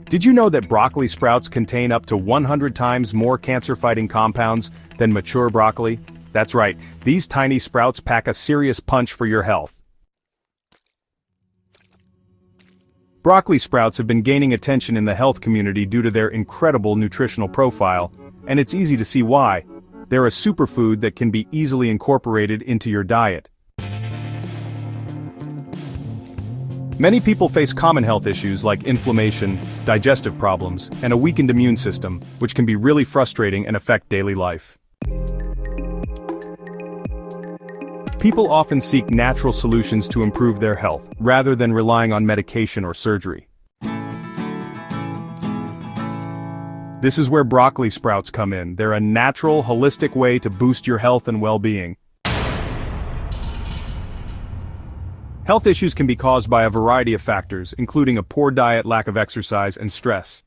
Did you know that broccoli sprouts contain up to 100 times more cancer-fighting compounds than mature broccoli? That's right, these tiny sprouts pack a serious punch for your health. Broccoli sprouts have been gaining attention in the health community due to their incredible nutritional profile, and it's easy to see why. They're a superfood that can be easily incorporated into your diet. Many people face common health issues like inflammation, digestive problems, and a weakened immune system, which can be really frustrating and affect daily life. People often seek natural solutions to improve their health, rather than relying on medication or surgery. This is where broccoli sprouts come in. They're a natural, holistic way to boost your health and well-being. Health issues can be caused by a variety of factors, including a poor diet, lack of exercise, and stress.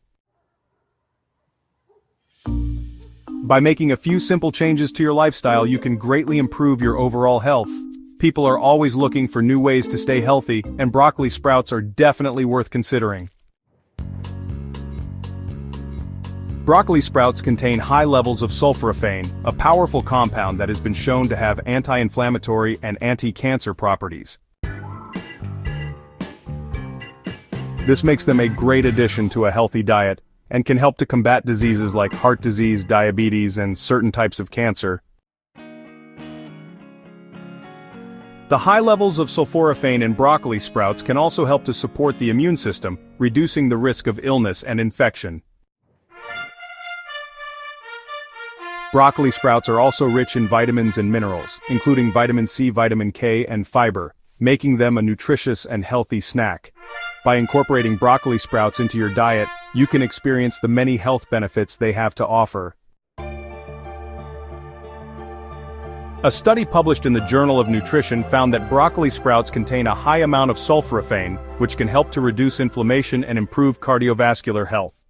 By making a few simple changes to your lifestyle, you can greatly improve your overall health. People are always looking for new ways to stay healthy, and broccoli sprouts are definitely worth considering. Broccoli sprouts contain high levels of sulforaphane, a powerful compound that has been shown to have anti-inflammatory and anti-cancer properties. This makes them a great addition to a healthy diet, and can help to combat diseases like heart disease, diabetes, and certain types of cancer. The high levels of sulforaphane in broccoli sprouts can also help to support the immune system, reducing the risk of illness and infection. Broccoli sprouts are also rich in vitamins and minerals, including vitamin C, vitamin K, and fiber, making them a nutritious and healthy snack. By incorporating broccoli sprouts into your diet, you can experience the many health benefits they have to offer. A study published in the Journal of Nutrition found that broccoli sprouts contain a high amount of sulforaphane, which can help to reduce inflammation and improve cardiovascular health.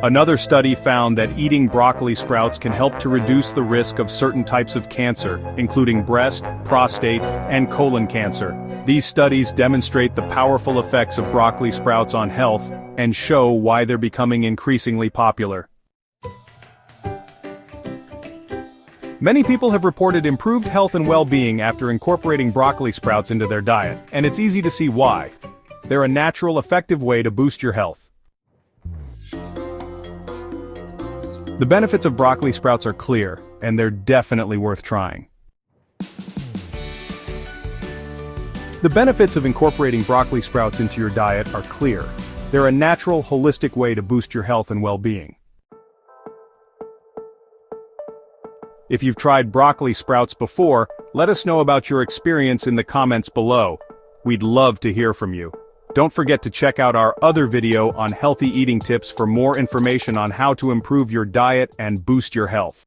Another study found that eating broccoli sprouts can help to reduce the risk of certain types of cancer, including breast, prostate, and colon cancer. These studies demonstrate the powerful effects of broccoli sprouts on health, and show why they're becoming increasingly popular. Many people have reported improved health and well-being after incorporating broccoli sprouts into their diet, and it's easy to see why. They're a natural, effective way to boost your health. The benefits of broccoli sprouts are clear, and they're definitely worth trying. The benefits of incorporating broccoli sprouts into your diet are clear. They're a natural, holistic way to boost your health and well-being. If you've tried broccoli sprouts before, let us know about your experience in the comments below. We'd love to hear from you. Don't forget to check out our other video on healthy eating tips for more information on how to improve your diet and boost your health.